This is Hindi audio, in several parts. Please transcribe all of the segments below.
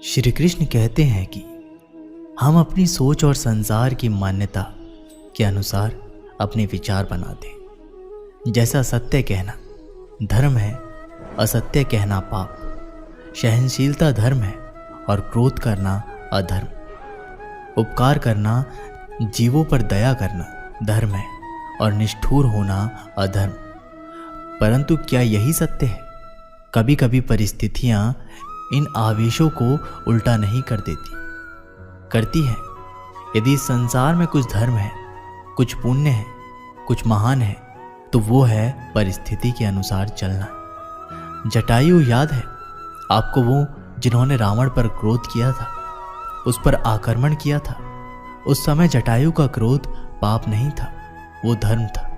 श्री कृष्ण कहते हैं कि हम अपनी सोच और संसार की मान्यता के अनुसार अपने विचार बनाते हैं। जैसा सत्य कहना धर्म है, असत्य कहना पाप, सहनशीलता धर्म है और क्रोध करना अधर्म, उपकार करना, जीवों पर दया करना धर्म है और निष्ठुर होना अधर्म। परंतु क्या यही सत्य है? कभी कभी परिस्थितियां इन आवेशों को उल्टा नहीं कर देती, करती है। यदि इस संसार में कुछ धर्म है, कुछ पुण्य है, कुछ महान है, तो वो है परिस्थिति के अनुसार चलना। जटायु याद है आपको, वो जिन्होंने रावण पर क्रोध किया था, उस पर आक्रमण किया था। उस समय जटायु का क्रोध पाप नहीं था, वो धर्म था।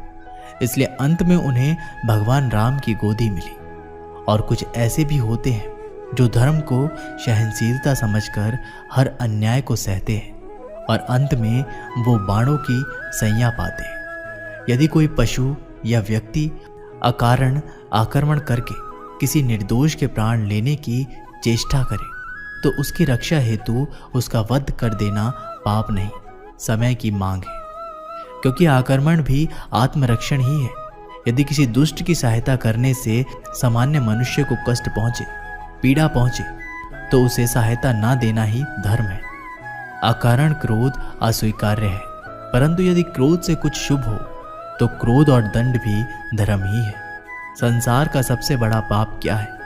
इसलिए अंत में उन्हें भगवान राम की गोदी मिली। और कुछ ऐसे भी होते हैं जो धर्म को सहनशीलता समझकर हर अन्याय को सहते हैं और अंत में वो बाणों की सैया पाते हैं। यदि कोई पशु या व्यक्ति अकारण आक्रमण करके किसी निर्दोष के प्राण लेने की चेष्टा करे तो उसकी रक्षा हेतु उसका वध कर देना पाप नहीं, समय की मांग है। क्योंकि आक्रमण भी आत्मरक्षण ही है। यदि किसी दुष्ट की सहायता करने से सामान्य मनुष्य को कष्ट पहुंचे, पीड़ा पहुंचे, तो उसे सहायता ना देना ही धर्म है। अकारण क्रोध अस्वीकार्य है, परंतु यदि क्रोध से कुछ शुभ हो तो क्रोध और दंड भी धर्म ही है। संसार का सबसे बड़ा पाप क्या है?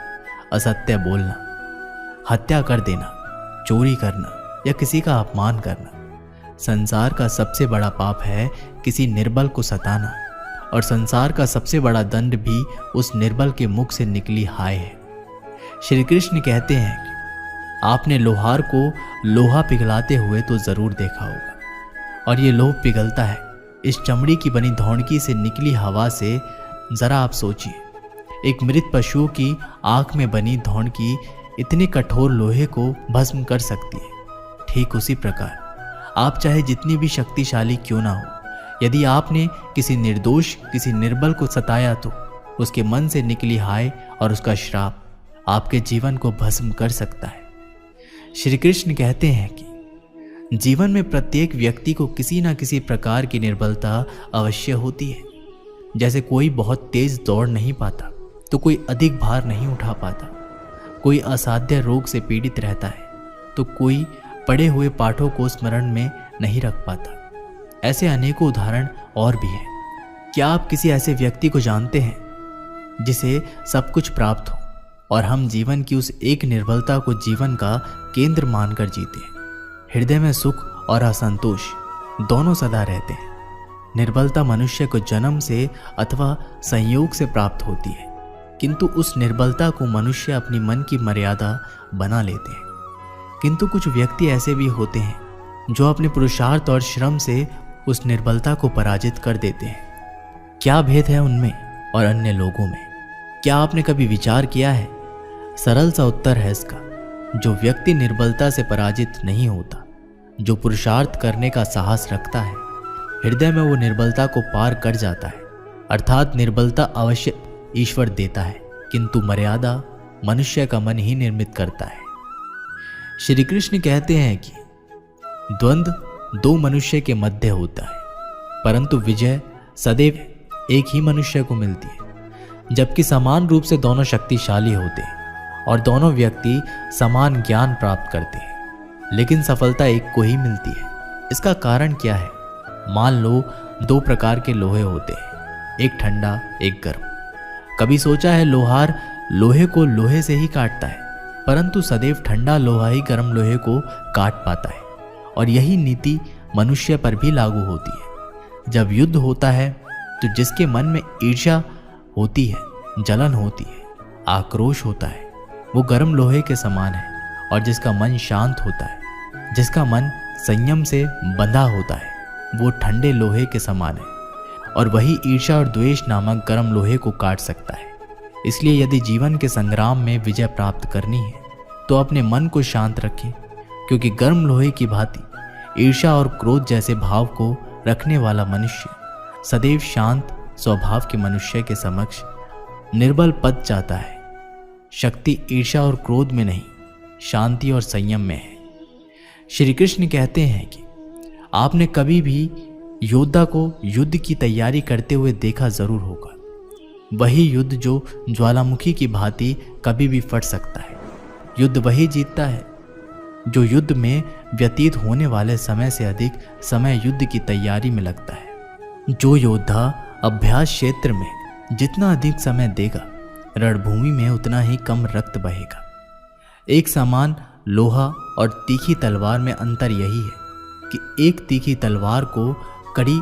असत्य बोलना, हत्या कर देना, चोरी करना या किसी का अपमान करना। संसार का सबसे बड़ा पाप है किसी निर्बल को सताना, और संसार का सबसे बड़ा दंड भी उस निर्बल के मुख से निकली हाय है। श्री कृष्ण कहते हैं कि आपने लोहार को लोहा पिघलाते हुए तो जरूर देखा होगा, और ये लोह पिघलता है इस चमड़ी की बनी धौणकी से निकली हवा से। जरा आप सोचिए, एक मृत पशु की आंख में बनी धौणकी इतने कठोर लोहे को भस्म कर सकती है। ठीक उसी प्रकार आप चाहे जितनी भी शक्तिशाली क्यों ना हो, यदि आपने किसी निर्दोष, किसी निर्बल को सताया तो उसके मन से निकली हाय और उसका श्राप आपके जीवन को भस्म कर सकता है। श्री कृष्ण कहते हैं कि जीवन में प्रत्येक व्यक्ति को किसी ना किसी प्रकार की निर्बलता अवश्य होती है। जैसे कोई बहुत तेज दौड़ नहीं पाता तो कोई अधिक भार नहीं उठा पाता, कोई असाध्य रोग से पीड़ित रहता है तो कोई पढ़े हुए पाठों को स्मरण में नहीं रख पाता। ऐसे अनेकों उदाहरण और भी हैं। क्या आप किसी ऐसे व्यक्ति को जानते हैं जिसे सब कुछ प्राप्त हो और हम जीवन की उस एक निर्बलता को जीवन का केंद्र मानकर जीते हैं? हृदय में सुख और असंतोष दोनों सदा रहते हैं। निर्बलता मनुष्य को जन्म से अथवा संयोग से प्राप्त होती है, किंतु उस निर्बलता को मनुष्य अपनी मन की मर्यादा बना लेते हैं। किंतु कुछ व्यक्ति ऐसे भी होते हैं जो अपने पुरुषार्थ और श्रम से उस निर्बलता को पराजित कर देते हैं। क्या भेद है उनमें और अन्य लोगों में? क्या आपने कभी विचार किया है? सरल सा उत्तर है इसका, जो व्यक्ति निर्बलता से पराजित नहीं होता, जो पुरुषार्थ करने का साहस रखता है, हृदय में वो निर्बलता को पार कर जाता है। अर्थात निर्बलता अवश्य ईश्वर देता है, किंतु मर्यादा मनुष्य का मन ही निर्मित करता है। श्री कृष्ण कहते हैं कि द्वंद्व दो मनुष्य के मध्य होता है, परंतु विजय सदैव एक ही मनुष्य को मिलती है। जबकि समान रूप से दोनों शक्तिशाली होते हैं और दोनों व्यक्ति समान ज्ञान प्राप्त करते हैं, लेकिन सफलता एक को ही मिलती है। इसका कारण क्या है? मान लो दो प्रकार के लोहे होते हैं, एक ठंडा, एक गर्म। कभी सोचा है लोहार लोहे को लोहे से ही काटता है, परंतु सदैव ठंडा लोहा ही गर्म लोहे को काट पाता है। और यही नीति मनुष्य पर भी लागू होती है। जब युद्ध होता है तो जिसके मन में ईर्ष्या होती है, जलन होती है, आक्रोश होता है, वो गर्म लोहे के समान है। और जिसका मन शांत होता है, जिसका मन संयम से बंधा होता है, वो ठंडे लोहे के समान है। और वही ईर्ष्या और द्वेष नामक गर्म लोहे को काट सकता है। इसलिए यदि जीवन के संग्राम में विजय प्राप्त करनी है तो अपने मन को शांत रखें, क्योंकि गर्म लोहे की भांति ईर्ष्या और क्रोध जैसे भाव को रखने वाला मनुष्य सदैव शांत स्वभाव के मनुष्य के समक्ष निर्बल पद जाता है। शक्ति ईर्ष्या और क्रोध में नहीं, शांति और संयम में है। श्री कृष्ण कहते हैं कि आपने कभी भी योद्धा को युद्ध की तैयारी करते हुए देखा जरूर होगा। वही युद्ध जो ज्वालामुखी की भांति कभी भी फट सकता है। युद्ध वही जीतता है जो युद्ध में व्यतीत होने वाले समय से अधिक समय युद्ध की तैयारी में लगता है। जो योद्धा अभ्यास क्षेत्र में जितना अधिक समय देगा, रणभूमि में उतना ही कम रक्त बहेगा। एक समान लोहा और तीखी तलवार में अंतर यही है कि एक तीखी तलवार को कड़ी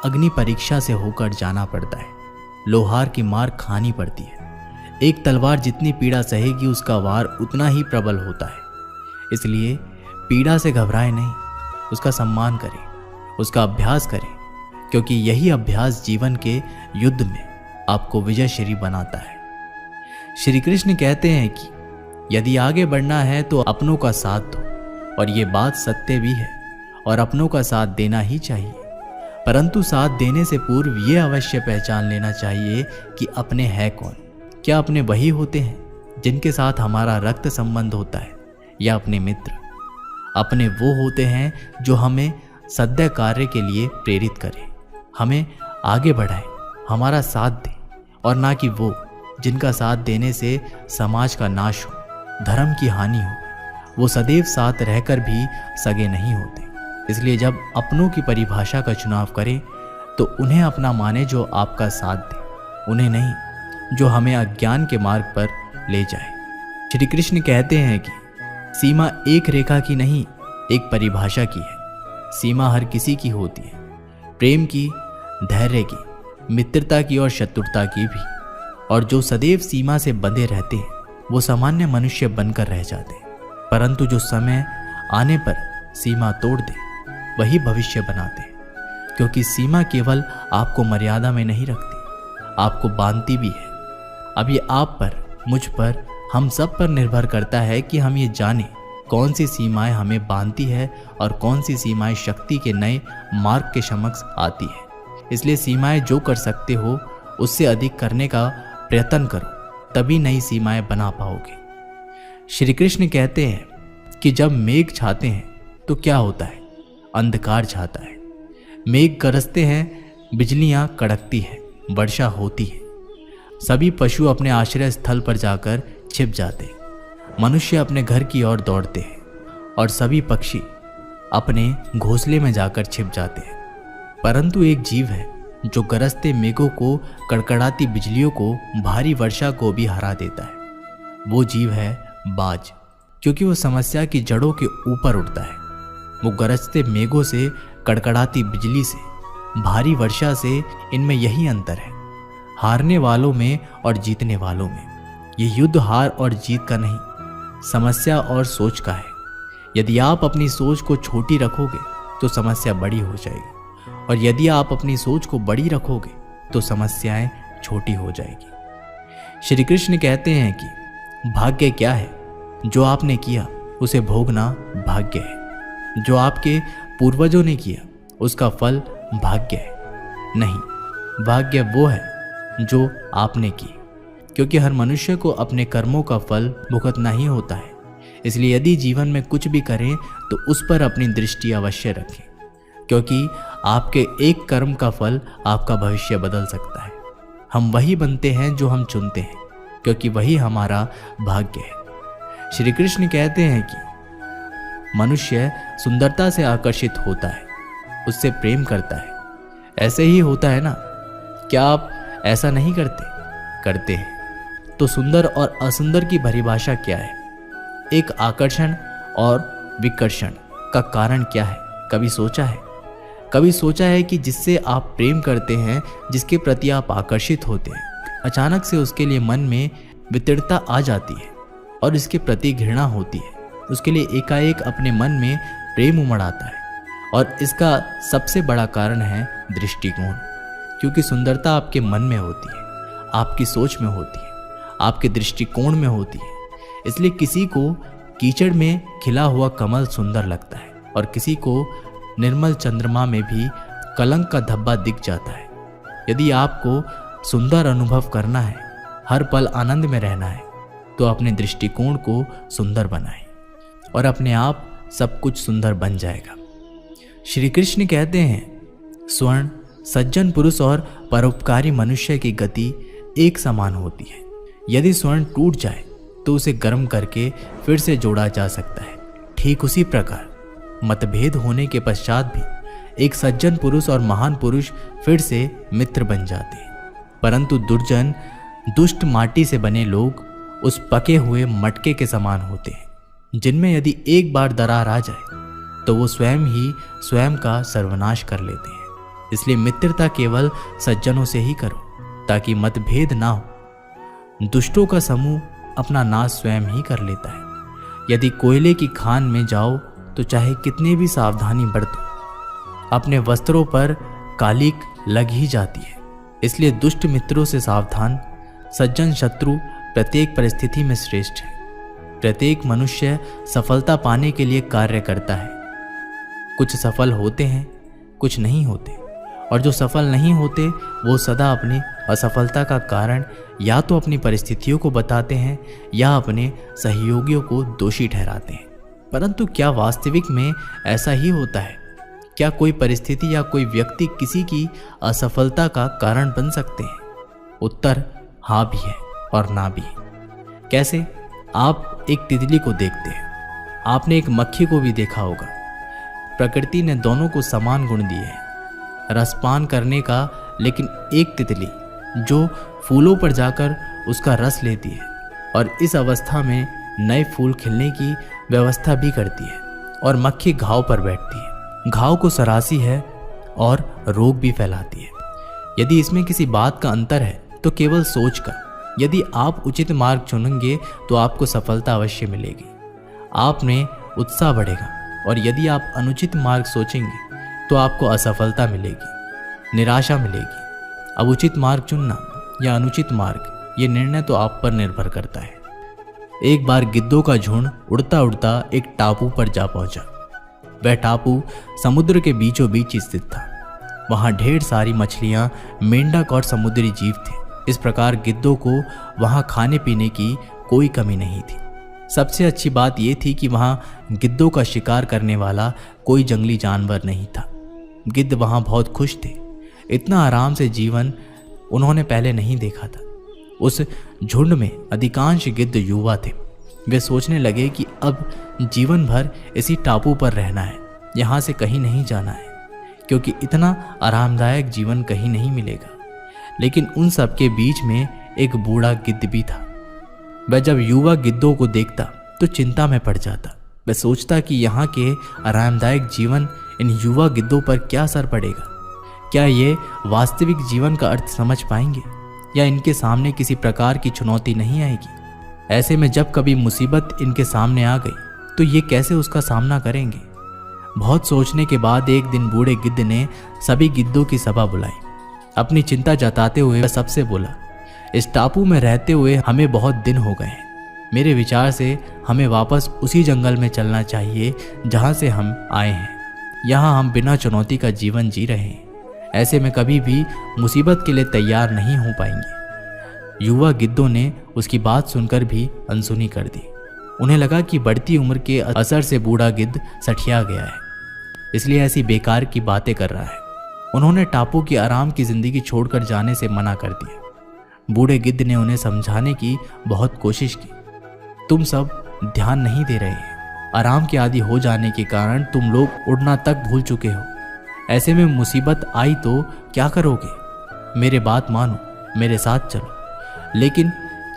अग्नि परीक्षा से होकर जाना पड़ता है, लोहार की मार खानी पड़ती है। एक तलवार जितनी पीड़ा सहेगी उसका वार उतना ही प्रबल होता है। इसलिए पीड़ा से घबराए नहीं, उसका सम्मान करें, उसका अभ्यास करें, क्योंकि यही अभ्यास जीवन के युद्ध में आपको विजयश्री बनाता है। श्री कृष्ण कहते हैं कि यदि आगे बढ़ना है तो अपनों का साथ दो, और ये बात सत्य भी है और अपनों का साथ देना ही चाहिए। परंतु साथ देने से पूर्व ये अवश्य पहचान लेना चाहिए कि अपने हैं कौन। क्या अपने वही होते हैं जिनके साथ हमारा रक्त संबंध होता है, या अपने मित्र? अपने वो होते हैं जो हमें सद्य कार्य के लिए प्रेरित करें, हमें आगे बढ़ाएं, हमारा साथ दें, और ना कि वो जिनका साथ देने से समाज का नाश हो, धर्म की हानि हो। वो सदैव साथ रहकर भी सगे नहीं होते। इसलिए जब अपनों की परिभाषा का चुनाव करें तो उन्हें अपना माने जो आपका साथ दे, उन्हें नहीं जो हमें अज्ञान के मार्ग पर ले जाए। श्री कृष्ण कहते हैं कि सीमा एक रेखा की नहीं, एक परिभाषा की है। सीमा हर किसी की होती है, प्रेम की, धैर्य की, मित्रता की और शत्रुता की भी। और जो सदैव सीमा से बंधे रहते हैं वो सामान्य मनुष्य बनकर रह जाते हैं, परंतु जो समय आने पर सीमा तोड़ दे वही भविष्य बनाते हैं। क्योंकि सीमा केवल आपको मर्यादा में नहीं रखती, आपको बांधती भी है। अब ये आप पर, मुझ पर, हम सब पर निर्भर करता है कि हम ये जानें कौन सी सीमाएं हमें बांधती है और कौन सी सीमाएं शक्ति के नए मार्ग के समक्ष आती है। इसलिए सीमाएं जो कर सकते हो उससे अधिक करने का प्रयत्न करो, तभी नई सीमाएं बना पाओगे। श्री कृष्ण कहते हैं कि जब मेघ छाते हैं तो क्या होता है? अंधकार छाता है। मेघ गरजते हैं, बिजलियां कड़कती है, वर्षा होती है। सभी पशु अपने आश्रय स्थल पर जाकर छिप जाते हैं, मनुष्य अपने घर की ओर दौड़ते हैं, और सभी पक्षी अपने घोंसले में जाकर छिप जाते हैं। परंतु एक जीव है जो गरजते मेघों को, कड़कड़ाती बिजलियों को, भारी वर्षा को भी हरा देता है। वो जीव है बाज, क्योंकि वो समस्या की जड़ों के ऊपर उड़ता है। वो गरजते मेघों से, कड़कड़ाती बिजली से, भारी वर्षा से, इनमें यही अंतर है, हारने वालों में और जीतने वालों में। ये युद्ध हार और जीत का नहीं, समस्या और सोच का है। यदि आप अपनी सोच को छोटी रखोगे तो समस्या बड़ी हो जाएगी, और यदि आप अपनी सोच को बड़ी रखोगे तो समस्याएं छोटी हो जाएगी। श्री कृष्ण कहते हैं कि भाग्य क्या है? जो आपने किया उसे भोगना भाग्य है। जो आपके पूर्वजों ने किया उसका फल भाग्य है नहीं, भाग्य वो है जो आपने की। क्योंकि हर मनुष्य को अपने कर्मों का फल भुगतना ही होता है। इसलिए यदि जीवन में कुछ भी करें तो उस पर अपनी दृष्टि अवश्य रखें, क्योंकि आपके एक कर्म का फल आपका भविष्य बदल सकता है। हम वही बनते हैं जो हम चुनते हैं, क्योंकि वही हमारा भाग्य है। श्री कृष्ण कहते हैं कि मनुष्य सुंदरता से आकर्षित होता है, उससे प्रेम करता है। ऐसे ही होता है ना? क्या आप ऐसा नहीं करते? करते हैं। तो सुंदर और असुंदर की परिभाषा क्या है? एक आकर्षण और विकर्षण का कारण क्या है? कभी सोचा है? कभी सोचा है कि जिससे आप प्रेम करते हैं, जिसके प्रति आप आकर्षित होते हैं, अचानक से उसके लिए मन में वितृष्णा आ जाती है और इसके प्रति घृणा होती है। उसके लिए एकाएक अपने मन में प्रेम उमड़ आता है, और इसका सबसे बड़ा कारण है दृष्टिकोण। क्योंकि सुंदरता आपके मन में होती है, आपकी सोच में होती है, आपके दृष्टिकोण में होती है। इसलिए किसी को कीचड़ में खिला हुआ कमल सुंदर लगता है, और किसी को निर्मल चंद्रमा में भी कलंक का धब्बा दिख जाता है। यदि आपको सुंदर अनुभव करना है, हर पल आनंद में रहना है, तो अपने दृष्टिकोण को सुंदर बनाएं। और अपने आप सब कुछ सुंदर बन जाएगा। श्री कृष्ण कहते हैं, स्वर्ण, सज्जन पुरुष और परोपकारी मनुष्य की गति एक समान होती है। यदि स्वर्ण टूट जाए तो उसे गर्म करके फिर से जोड़ा जा सकता है। ठीक उसी प्रकार मतभेद होने के पश्चात भी एक सज्जन पुरुष और महान पुरुष फिर से मित्र बन जाते हैं। परंतु दुर्जन, दुष्ट माटी से बने लोग उस पके हुए मटके के समान होते हैं, जिनमें यदि एक बार दरार आ जाए तो वो स्वयं ही स्वयं का सर्वनाश कर लेते हैं। इसलिए मित्रता केवल सज्जनों से ही करो, ताकि मतभेद ना हो। दुष्टों का समूह अपना नाश स्वयं ही कर लेता है। यदि कोयले की खान में जाओ तो चाहे कितनी भी सावधानी बरतो, अपने वस्त्रों पर कालिक लग ही जाती है। इसलिए दुष्ट मित्रों से सावधान। सज्जन शत्रु प्रत्येक परिस्थिति में श्रेष्ठ है। प्रत्येक मनुष्य सफलता पाने के लिए कार्य करता है। कुछ सफल होते हैं, कुछ नहीं होते, और जो सफल नहीं होते वो सदा अपनी असफलता का कारण या तो अपनी परिस्थितियों को बताते हैं या अपने सहयोगियों को दोषी ठहराते हैं। परंतु क्या वास्तविक में ऐसा ही होता है? क्या कोई परिस्थिति या कोई व्यक्ति किसी की असफलता का कारण बन सकते हैं? उत्तर हाँ भी है और ना भी। कैसे? आप एक तितली को देखते हैं, आपने एक मक्खी को भी देखा होगा। प्रकृति ने दोनों को समान गुण दिए हैं, रसपान करने का। लेकिन एक तितली जो फूलों पर जाकर उसका रस लेती है और इस अवस्था में नए फूल खिलने की व्यवस्था भी करती है, और मक्खी घाव पर बैठती है, घाव को सरासी है और रोग भी फैलाती है। यदि इसमें किसी बात का अंतर है तो केवल सोच का। यदि आप उचित मार्ग चुनेंगे तो आपको सफलता अवश्य मिलेगी, आप में उत्साह बढ़ेगा। और यदि आप अनुचित मार्ग सोचेंगे तो आपको असफलता मिलेगी, निराशा मिलेगी। अब उचित मार्ग चुनना या अनुचित मार्ग, ये निर्णय तो आप पर निर्भर करता है। एक बार गिद्धों का झुंड उड़ता उड़ता एक टापू पर जा पहुंचा। वह टापू समुद्र के बीचों बीच स्थित था। वहां ढेर सारी मछलियां, मेंढक और समुद्री जीव थे। इस प्रकार गिद्धों को वहां खाने पीने की कोई कमी नहीं थी। सबसे अच्छी बात यह थी कि वहां गिद्धों का शिकार करने वाला कोई जंगली जानवर नहीं था। गिद्ध वहां बहुत खुश थे। इतना आराम से जीवन उन्होंने पहले नहीं देखा था। उस झुंड में अधिकांश गिद्ध युवा थे। वे सोचने लगे कि अब जीवन भर इसी टापू पर रहना है, यहाँ से कहीं नहीं जाना है, क्योंकि इतना आरामदायक जीवन कहीं नहीं मिलेगा। लेकिन उन सब के बीच में एक बूढ़ा गिद्ध भी था। वह जब युवा गिद्धों को देखता तो चिंता में पड़ जाता। वह सोचता कि यहाँ के आरामदायक जीवन इन युवा गिद्धों पर क्या असर पड़ेगा। क्या ये वास्तविक जीवन का अर्थ समझ पाएंगे या इनके सामने किसी प्रकार की चुनौती नहीं आएगी? ऐसे में जब कभी मुसीबत इनके सामने आ गई तो ये कैसे उसका सामना करेंगे? बहुत सोचने के बाद एक दिन बूढ़े गिद्ध ने सभी गिद्धों की सभा बुलाई। अपनी चिंता जताते हुए वह सबसे बोला, इस टापू में रहते हुए हमें बहुत दिन हो गए हैं। मेरे विचार से हमें वापस उसी जंगल में चलना चाहिए जहाँ से हम आए हैं। यहाँ हम बिना चुनौती का जीवन जी रहे हैं। ऐसे में कभी भी मुसीबत के लिए तैयार नहीं हो पाएंगे। युवा गिद्धों ने उसकी बात सुनकर भी अनसुनी कर दी। उन्हें लगा कि बढ़ती उम्र के असर से बूढ़ा गिद्ध सठिया गया है, इसलिए ऐसी बेकार की बातें कर रहा है। उन्होंने टापू की आराम की जिंदगी छोड़कर जाने से मना कर दिया। बूढ़े गिद्ध ने उन्हें समझाने की बहुत कोशिश की। तुम सब ध्यान नहीं दे रहे हैं। आराम के आदी हो जाने के कारण तुम लोग उड़ना तक भूल चुके हो। ऐसे में मुसीबत आई तो क्या करोगे? मेरे बात मानो, मेरे साथ चलो। लेकिन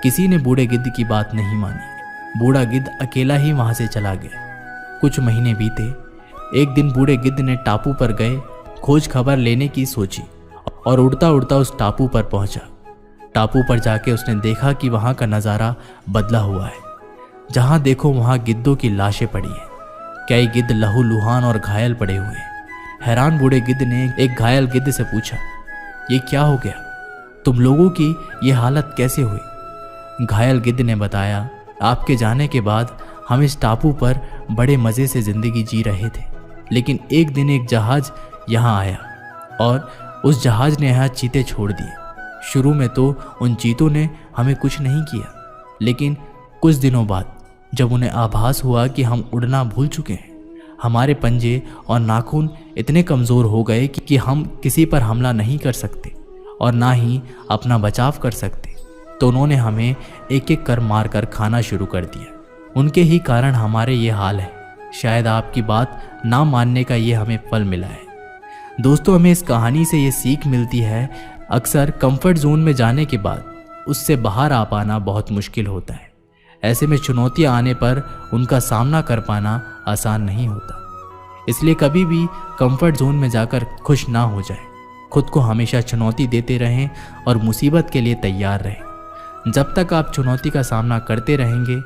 किसी ने बूढ़े गिद्ध की बात नहीं मानी। बूढ़ा गिद्ध अकेला ही वहां से चला गया। कुछ महीने बीते। एक दिन बूढ़े गिद्ध ने टापू पर गए खोज खबर लेने की सोची और उड़ता उड़ता उस टापू पर पहुंचा। टापू पर जाके उसने देखा कि वहां का नज़ारा बदला हुआ है। जहां देखो वहां गिद्धों की लाशें पड़ी हैं। कई गिद्ध लहूलुहान और घायल पड़े हुए हैं। हैरान बूढ़े गिद्ध ने एक घायल गिद्ध से पूछा, ये क्या हो गया? तुम लोगों की ये हालत कैसे हुई? घायल गिद्ध ने बताया, आपके जाने के बाद हम इस टापू पर बड़े मज़े से ज़िंदगी जी रहे थे। लेकिन एक दिन एक जहाज़ यहाँ आया और उस जहाज़ ने यहाँ चीते छोड़ दिए। शुरू में तो उन चीतों ने हमें कुछ नहीं किया, लेकिन कुछ दिनों बाद जब उन्हें आभास हुआ कि हम उड़ना भूल चुके हैं। हमारे पंजे और नाखून इतने कमज़ोर हो गए कि हम किसी पर हमला नहीं कर सकते और ना ही अपना बचाव कर सकते, तो उन्होंने हमें एक एक कर मार कर खाना शुरू कर दिया। उनके ही कारण हमारे ये हाल है। शायद आपकी बात ना मानने का ये हमें फल मिला है। दोस्तों, हमें इस कहानी से ये सीख मिलती है, अक्सर कंफर्ट जोन में जाने के बाद उससे बाहर आ पाना बहुत मुश्किल होता है। ऐसे में चुनौतियां आने पर उनका सामना कर पाना आसान नहीं होता। इसलिए कभी भी कंफर्ट जोन में जाकर खुश ना हो जाए। खुद को हमेशा चुनौती देते रहें और मुसीबत के लिए तैयार रहें। जब तक आप चुनौती का सामना करते रहेंगे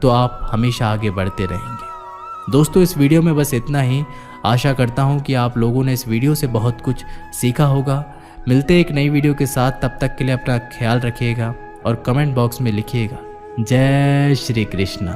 तो आप हमेशा आगे बढ़ते रहेंगे। दोस्तों, इस वीडियो में बस इतना ही। आशा करता हूँ कि आप लोगों ने इस वीडियो से बहुत कुछ सीखा होगा। मिलते हैं एक नई वीडियो के साथ। तब तक के लिए अपना ख्याल रखिएगा और कमेंट बॉक्स में लिखिएगा जय श्री कृष्णा।